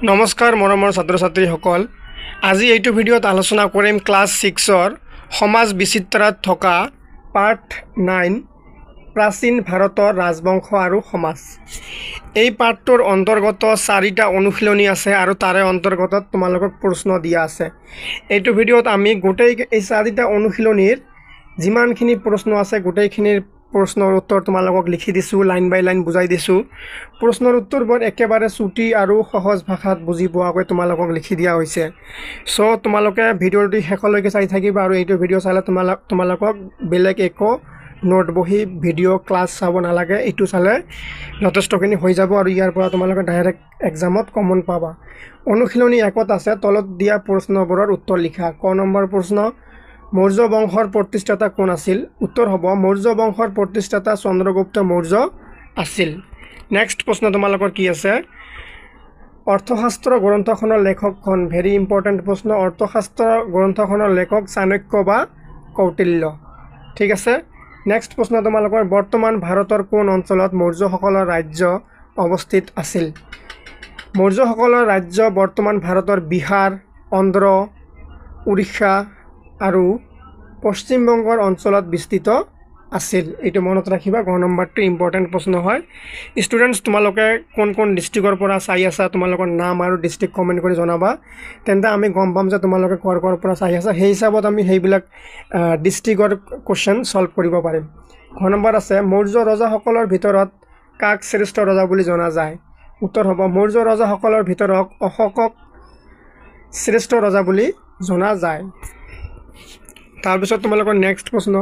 নমস্কাৰ মৰমৰ ছাত্ৰ ছাত্ৰীসকল আজি এইটো ভিডিঅ'ত আলোচনা কৰিম ক্লাছ 6ৰ সমাজ বিচিত্ৰাত থকা পাৰ্ট 9 প্ৰাচীন ভাৰতৰ ৰাজবংশ আৰু সমাজ। এই পাৰ্টটোৰ অন্তৰ্গত 4টা অনুশীলনী আছে আৰু তাৰে অন্তৰ্গতত তোমালোকক প্ৰশ্ন দিয়া আছে। এইটো ভিডিঅ'ত আমি গোটেই এই 4টা অনুশীলনীৰ যিমানখিনি প্ৰশ্ন আছে গোটেইখিনিৰ প্ৰশ্নৰ উত্তৰ তোমালোকক লিখি দিছোঁ, লাইন বাই লাইন বুজাই দিছোঁ। প্ৰশ্নৰ উত্তৰবোৰ একেবাৰে চুটি আৰু সহজ ভাষাত বুজি পোৱাকৈ তোমালোকক লিখি দিয়া হৈছে। সো তোমালোকে ভিডিঅ'টো শেষলৈকে চাই থাকিবা আৰু এইটো ভিডিঅ' চালে তোমালোকক বেলেগ একো নোট বহি ভিডিঅ' ক্লাছ চাব নালাগে। এইটো চালে যথেষ্টখিনি হৈ যাব আৰু ইয়াৰ পৰা তোমালোকে ডাইৰেক্ট এক্সামত কমন পাবা। অনুশীলনী 1ত আছে তলত দিয়া প্ৰশ্নবোৰৰ উত্তৰ লিখা। ক নম্বৰ প্ৰশ্ন, মৌৰ্য বংশৰ প্ৰতিষ্ঠাতা কোন আছিল? উত্তৰ হ'ব মৌৰ্য বংশৰ প্ৰতিষ্ঠাতা চন্দ্ৰগুপ্ত মৌৰ্য আছিল। নেক্সট প্ৰশ্ন তোমালোকৰ কি আছে? অৰ্থশাস্ত্ৰ গ্ৰন্থখনৰ লেখক কোন? ভেৰি ইম্পৰ্টেণ্ট প্ৰশ্ন। অৰ্থশাস্ত্ৰ গ্ৰন্থখনৰ লেখক চাণক্য বা কৌটিল্য। ঠিক আছে। নেক্সট প্ৰশ্ন তোমালোকৰ বৰ্তমান ভাৰতৰ কোন অঞ্চলত মৌৰ্যসকলৰ ৰাজ্য অৱস্থিত আছিল? মৌৰ্যসকলৰ ৰাজ্য বৰ্তমান ভাৰতৰ বিহাৰ, অন্ধ্ৰ, উৰিষ্যা আৰু পশ্চিমবংগৰ অঞ্চলত বিস্তৃত আছিল। এইটো মনত ৰাখিবা। গ নম্বৰটো ইম্পৰ্টেণ্ট প্ৰশ্ন হয়। ষ্টুডেণ্টছ তোমালোকে কোন কোন ডিষ্ট্ৰিক্টৰ পৰা চাই আছা তোমালোকৰ নাম আৰু ডিষ্ট্ৰিক্ট কমেণ্ট কৰি জনাবা, তেন্তে আমি গম পাম যে তোমালোকে কৰ পৰা চাই আছা। সেই হিচাপত আমি সেইবিলাক ডিষ্ট্ৰিক্টৰ কুৱেশ্যন ছল্ভ কৰিব পাৰিম। গ নম্বৰ আছে মৌৰ্য ৰজাসকলৰ ভিতৰত কাক শ্ৰেষ্ঠ ৰজা বুলি জনা যায়? উত্তৰ হ'ব মৌৰ্য ৰজাসকলৰ ভিতৰত অশোকক শ্ৰেষ্ঠ ৰজা বুলি জনা যায়। তাৰপিছত তোমালোকৰ নেক্সট প্ৰশ্ন,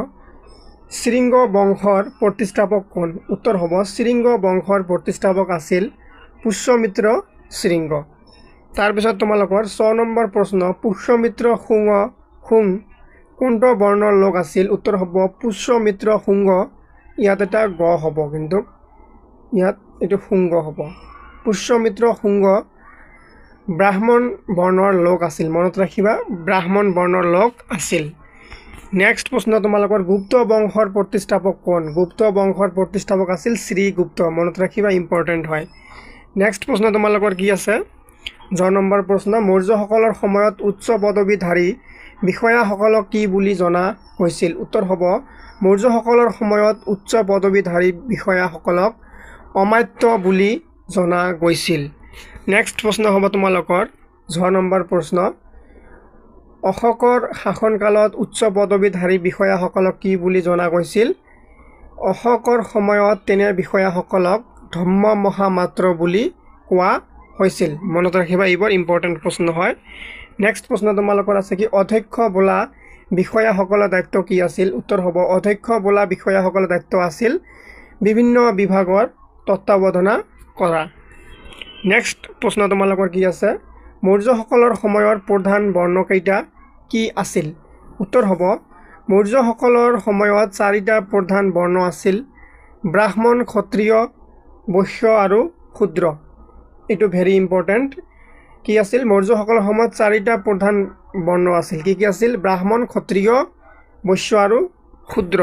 শৃংগ বংশৰ প্ৰতিষ্ঠাপক কোন? উত্তৰ হ'ব শৃংগ বংশৰ প্ৰতিষ্ঠাপক আছিল পুষ্যমিত্ৰ শৃংগ। তাৰপিছত তোমালোকৰ 6 নম্বৰ প্ৰশ্ন, পুষ্যমিত্ৰ শুং কোনটো বৰ্ণৰ লোক আছিল? উত্তৰ হ'ব পুষ্যমিত্ৰ শুংগ। ইয়াত এটা গ হ'ব, কিন্তু ইয়াত এইটো শুংগ হ'ব। পুষ্যমিত্ৰ শুংগ ব্ৰাহ্মণ বৰ্ণৰ লোক আছিল। মনত ৰাখিবা, ব্ৰাহ্মণ বৰ্ণৰ লোক আছিল। নেক্সট প্ৰশ্ন তোমালোকৰ গুপ্ত বংশৰ প্ৰতিষ্ঠাপক কোন? গুপ্ত বংশৰ প্ৰতিষ্ঠাপক আছিল শ্ৰীগুপ্ত। মনত ৰাখিবা, ইম্পৰ্টেণ্ট হয়। নেক্সট প্ৰশ্ন তোমালোকৰ কি আছে? জ নম্বৰ প্ৰশ্ন, মৌৰ্যসকলৰ সময়ত উচ্চ পদবীধাৰী বিষয়াসকলক কি বুলি জনা হৈছিল? উত্তৰ হ'ব মৌৰ্যসকলৰ সময়ত উচ্চ পদবীধাৰী বিষয়াসকলক অমাত্য বুলি জনা গৈছিল। নেক্সট প্ৰশ্ন হ'ব তোমালোকৰ ঝ নম্বৰ প্ৰশ্ন, অশোকৰ শাসনকালত উচ্চ পদবীধাৰী বিষয়াসকলক কি বুলি জনা গৈছিল? অশোকৰ সময়ত তেনে বিষয়াসকলক ধম্ম মহামাত্ৰ বুলি কোৱা হৈছিল। মনত ৰাখিবা, এইবোৰ ইম্পৰ্টেণ্ট প্ৰশ্ন হয়। নেক্সট প্ৰশ্ন তোমালোকৰ আছে কি? অধ্যক্ষ বোলা বিষয়াসকলৰ দায়িত্ব কি আছিল? উত্তৰ হ'ব অধ্যক্ষ বোলা বিষয়াসকলৰ দায়িত্ব আছিল বিভিন্ন বিভাগৰ তত্ত্বাৱধান কৰা। নেক্সট প্ৰশ্ন তোমালোকৰ কি আছে? মৌৰ্যসকলৰ সময়ৰ প্ৰধান বৰ্ণকেইটা কি আছিল? উত্তৰ হ'ব মৌৰ্যসকলৰ সময়ত 4টা প্ৰধান বৰ্ণ আছিল, ব্ৰাহ্মণ, ক্ষত্ৰিয়, বৈশ্য আৰু শূদ্ৰ। এইটো ভেৰি ইম্পৰ্টেণ্ট। কি আছিল? মৌৰ্যসকলৰ সময়ত 4টা প্ৰধান বৰ্ণ আছিল। কি কি আছিল? ব্ৰাহ্মণ, ক্ষত্ৰিয়, বৈশ্য আৰু শূদ্ৰ।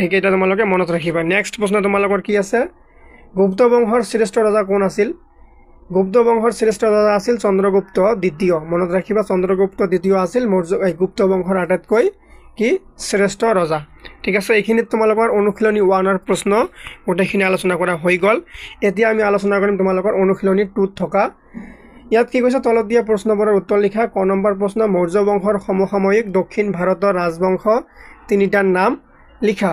এইকেইটা তোমালোকে মনত ৰাখিবা। নেক্সট প্ৰশ্ন তোমালোকৰ কি আছে? গুপ্ত বংশৰ শ্ৰেষ্ঠ ৰজা কোন আছিল? গুপ্ত বংশৰ শ্ৰেষ্ঠ ৰজা আছিল চন্দ্ৰগুপ্ত দ্বিতীয়। মনত ৰাখিবা, চন্দ্ৰগুপ্ত দ্বিতীয় আছিল গুপ্ত বংশৰ আটাইতকৈ কি শ্ৰেষ্ঠ ৰজা। ঠিক আছে। এইখিনিত তোমালোকৰ অনুশীলনী 1ৰ প্ৰশ্ন গোটেইখিনি আলোচনা কৰা হৈ গ'ল। এতিয়া আমি আলোচনা কৰিম তোমালোকৰ অনুশীলনী 2ত থকা। ইয়াত কি কৈছে? তলত দিয়া প্ৰশ্নবোৰৰ উত্তৰ লিখা। ক নম্বৰ প্ৰশ্ন, মৌৰ্য বংশৰ সমসাময়িক দক্ষিণ ভাৰতৰ ৰাজবংশ 3টাৰ নাম লিখা।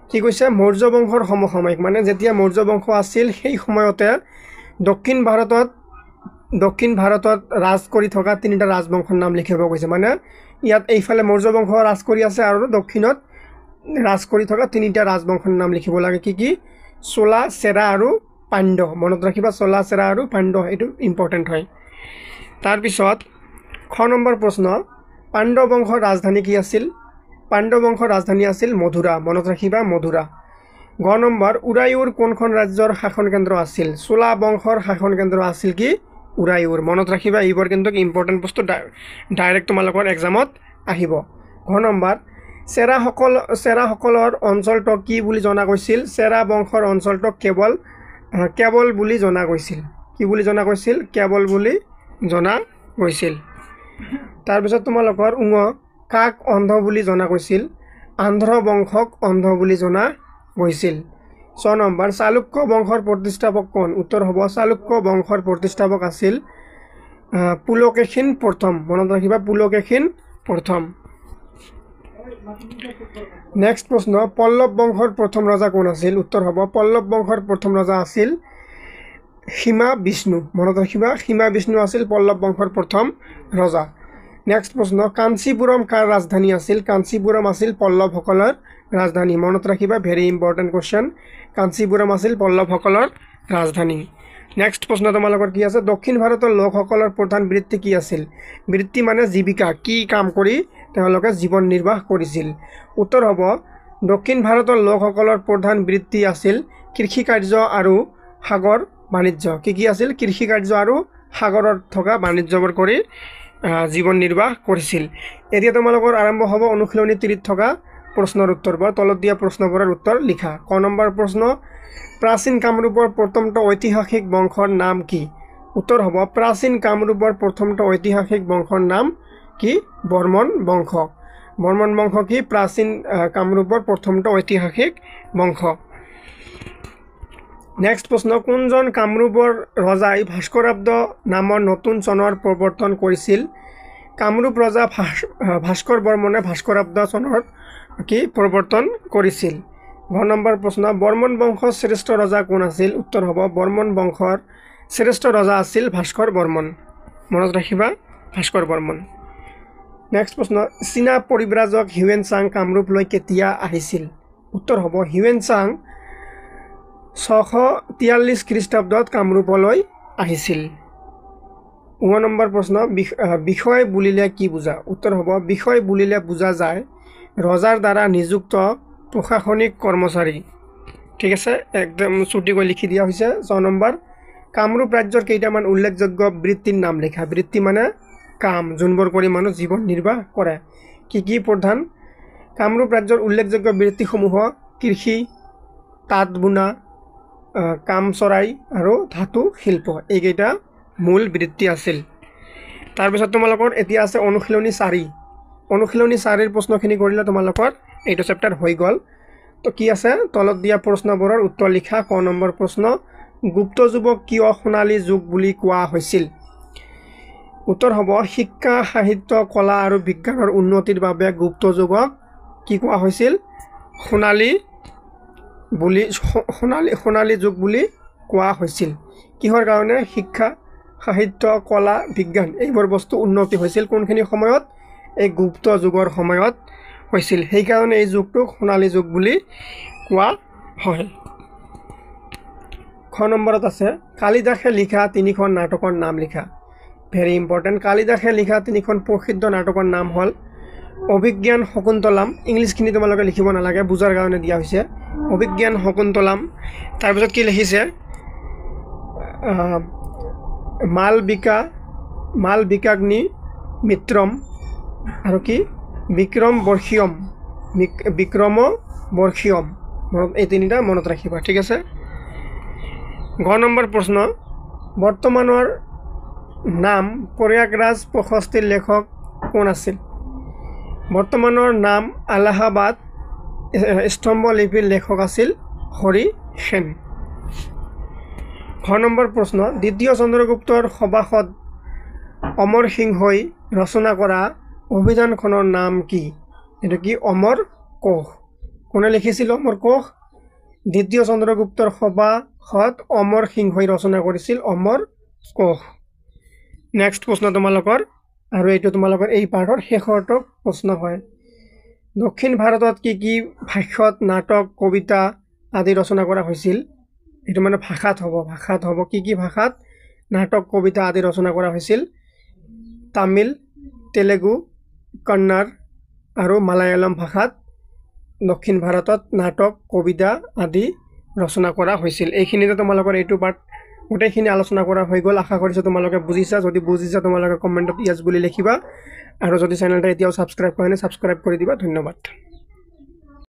কি কৈছে? মৌৰ্য বংশৰ সমসাময়িক মানে যেতিয়া মৌৰ্য বংশ আছিল সেই সময়তে দক্ষিণ ভাৰতত ৰাজ কৰি থকা 3টা ৰাজবংশৰ নাম লিখিব কৈছে। মানে ইয়াত এইফালে মৌৰ্য বংশ ৰাজ কৰি আছে আৰু দক্ষিণত ৰাজ কৰি থকা 3টা ৰাজবংশৰ নাম লিখিব লাগে। কি কি? চোলা, চেৰা আৰু পাণ্ড্য। মনত ৰাখিবা, চোলা, চেৰা আৰু পাণ্ড্য। এইটো ইম্পৰ্টেণ্ট হয়। তাৰপিছত খ নম্বৰ প্ৰশ্ন, পাণ্ড্য বংশৰ ৰাজধানী কি আছিল? পাণ্ড্য বংশৰ ৰাজধানী আছিল মধুৰা। মনত ৰাখিবা, মধুৰা। গ নম্বৰ, উৰায়ুৰ কোনখন ৰাজ্যৰ শাসন কেন্দ্ৰ আছিল? চোলা বংশৰ শাসন কেন্দ্ৰ আছিল কি? উৰায়ুৰ। মনত ৰাখিবা, এইবোৰ কিন্তু ইম্পৰ্টেণ্ট বস্তু, ডাইৰেক্ট তোমালোকৰ এক্সামত আহিব। ঘ নম্বৰ, চেৰাসকলৰ অঞ্চলটোক কি বুলি জনা গৈছিল? চেৰা বংশৰ অঞ্চলটোক কেৱল বুলি জনা গৈছিল। কি কি বুলি জনা গৈছিল কেৱল বুলি জনা গৈছিল তাৰপিছত তোমালোকৰ কাক অন্ধ বুলি জনা গৈছিল আন্ধ্ৰ বংশক অন্ধ বুলি জনা গৈছিল 6 নম্বৰ চালুক্য বংশৰ প্ৰতিষ্ঠাপক কোন উত্তৰ হ'ব চালুক্য বংশৰ প্ৰতিষ্ঠাপক আছিল পুলকেশিন প্ৰথম মনত ৰাখিবা পুলকেশিন প্ৰথম নেক্সট প্ৰশ্ন পল্লৱ বংশৰ প্ৰথম ৰজা কোন আছিল উত্তৰ হ'ব পল্লৱ বংশৰ প্ৰথম ৰজা আছিল হিমা বিষ্ণু মনত ৰাখিবা হিমা বিষ্ণু আছিল পল্লৱ বংশৰ প্ৰথম ৰজা নেক্সট প্ৰশ্ন কাঞ্চীপুৰম কাৰ ৰাজধানী আছিল কাঞ্চীপুৰম আছিল পল্লৱসকলৰ ৰাজধানী মনত ৰাখিবা ভেৰি ইম্পৰ্টেন্ট কোৱেশ্চন কাঞ্চীপুৰম আছিল পল্লৱসকলৰ ৰাজধানী নেক্সট প্ৰশ্ন তোমালোকৰ কি আছে দক্ষিণ ভাৰতৰ লোকসকলৰ প্ৰধান বৃত্তি কি আছিল বৃত্তি মানে জীৱিকা কি কাম কৰি তেওঁলোকে জীৱন নিৰ্বাহ কৰিছিল উত্তৰ হ'ব দক্ষিণ ভাৰতৰ লোকসকলৰ প্ৰধান বৃত্তি আছিল কৃষি কাৰ্য আৰু সাগৰ বাণিজ্য কি আছিল কৃষি কাৰ্য আৰু সাগৰত থকা বাণিজ্যবোৰ কৰি জীৱন নিৰ্বাহ কৰিছিল এতিয়া তোমালোকৰ আৰম্ভ হ'ব অনুশীলনী 30 থকা প্ৰশ্নৰ উত্তৰবোৰ তলত দিয়া প্ৰশ্নবোৰৰ উত্তৰ লিখা ক নম্বৰ প্ৰশ্ন প্ৰাচীন কামৰূপৰ প্ৰথমটো ঐতিহাসিক বংশৰ নাম কি উত্তৰ হ'ব প্ৰাচীন কামৰূপৰ প্ৰথমটো ঐতিহাসিক বংশৰ নাম কি বৰ্মন বংশ কি প্ৰাচীন কামৰূপৰ প্ৰথমটো ঐতিহাসিক বংশ নেক্সট প্ৰশ্ন কোনজন কামৰূপৰ ৰজাই ভাস্কৰাব্দ নামৰ নতুন চনৰ প্ৰৱৰ্তন কৰিছিল কামৰূপ ৰজা ভাস্কৰ বৰ্মনে ভাস্কৰাব্দ চনৰ কি প্ৰৱৰ্তন কৰিছিল 9 নম্বৰ প্ৰশ্ন বৰ্মন বংশৰ শ্ৰেষ্ঠ ৰজা কোন আছিল উত্তৰ হ'ব বৰ্মন বংশৰ শ্ৰেষ্ঠ ৰজা আছিল ভাস্কৰ বৰ্মন মনত ৰাখিবা ভাস্কৰ বৰ্মন নেক্সট প্ৰশ্ন চীনা পৰিব্ৰাজক হিউৱেন চাং কামৰূপলৈ কেতিয়া আহিছিল উত্তৰ হ'ব হিউৱেন চাং 643 খ্ৰীষ্টাব্দত কামৰূপলৈ আহিছিল 9 নম্বৰ প্ৰশ্ন বিষয় বুলিলে কি বুজা উত্তৰ হ'ব বিষয় বুলিলে বুজা যায় ৰজাৰ দ্বাৰা নিযুক্ত প্ৰশাসনিক কৰ্মচাৰী ঠিক আছে একদম ছুটিকৈ লিখি দিয়া হৈছে 6 নম্বৰ কামৰূপ ৰাজ্যৰ কেইটামান উল্লেখযোগ্য বৃত্তিৰ নাম লিখা বৃত্তি মানে কাম যোনবোৰ কৰি মানুহ জীৱন নিৰ্বাহ কৰে কি প্ৰধান কামৰূপ ৰাজ্যৰ উল্লেখযোগ্য বৃত্তিসমূহ কৃষি তাঁত বোনা কাম চৰাই আৰু ধাতু শিল্প এইকেইটা মূল বৃত্তি আছিল তাৰপিছত তোমালোকৰ এতিয়া আছে অনুশীলনী 4 অনুশীলনী 4ৰ প্ৰশ্নখিনি কৰিলে তোমালোকৰ এইটো চেপ্টাৰ হৈ গ'ল তো কি আছে তলত দিয়া প্ৰশ্নবোৰৰ উত্তৰ লিখা ক নম্বৰ প্ৰশ্ন গুপ্ত যুগক কিয় সোণালী যুগ বুলি কোৱা হৈছিল উত্তৰ হ'ব শিক্ষা সাহিত্য কলা আৰু বিজ্ঞানৰ উন্নতিৰ বাবে গুপ্ত যুগক কি কোৱা হৈছিল সোণালী যুগ বুলি কোৱা হৈছিল কিহৰ কাৰণে শিক্ষা সাহিত্য কলা বিজ্ঞান এইবোৰ বস্তু উন্নতি হৈছিল কোনখিনি সময়ত এই গুপ্ত যুগৰ সময়ত হৈছিল সেই কাৰণে এই যুগটোক সোণালী যুগ বুলি কোৱা হয় খ নম্বৰত আছে কালিদাসে লিখা 3খন নাটকৰ নাম লিখা ভেৰি ইম্পৰ্টেন্ট কালিদাসে লিখা 3খন প্ৰসিদ্ধ নাটকৰ নাম হ'ল অভিজ্ঞান শকুন্তলাম ইংলিছখিনি তোমালোকে লিখিব নালাগে বুজাৰ কাৰণে দিয়া হৈছে অভিজ্ঞান শকুন্তলাম তাৰপিছত কি লিখিছে মালবিকাগ্নি মিত্ৰম আৰু কি বিক্ৰম বৰ্ষীয়ম এই তিনিটা মনত ৰাখিবা ঠিক আছে গ নম্বৰ প্ৰশ্ন বৰ্তমানৰ নাম প্ৰয়াগৰাজ প্ৰশস্তিৰ লেখক কোন আছিল বৰ্তমানৰ নাম আলাহাবাদ স্তম্ভলিপিৰ লেখক আছিল হৰি সেন ঘ নম্বৰ প্ৰশ্ন দ্বিতীয় চন্দ্ৰগুপ্তৰ সভাসদ অমৰ সিংহই ৰচনা কৰা অভিধানখনৰ নাম কি এটা কি অমৰ কোষ কোনে লিখিছিল অমৰ কোষ দ্বিতীয় চন্দ্ৰগুপ্তৰ সভাসদ অমৰ সিংহই ৰচনা কৰিছিল অমৰ কোষ নেক্সট প্ৰশ্ন তোমালোকৰ আৰু এইটো তোমালোকৰ এই পাঠৰ শেষৰটো প্ৰশ্ন হয় দক্ষিণ ভাৰতত কি ভাষ্যত নাটক কবিতা আদি ৰচনা কৰা হৈছিল এইটো মানে ভাষাত হ'ব কি ভাষাত নাটক কবিতা আদি ৰচনা কৰা হৈছিল তামিল তেলেগু কন্নড় আৰু মালায়ালম ভাষাত দক্ষিণ ভাৰতত নাটক কবিতা আদি ৰচনা কৰা হৈছিল এইখিনিতে তোমালোকৰ এইটো পাঠ গোটেইখিনি আলোচনা কৰা হৈ গ'ল আশা কৰিছোঁ তোমালোকে বুজিছা যদি বুজিছা তোমালোকে কমেণ্টত ইয়েছ বুলি লিখিবা আৰু যদি চেনেলটা এতিয়াও সাবস্ক্ৰাইব কৰা নাই সাবস্ক্ৰাইব কৰি দিবা ধন্যবাদ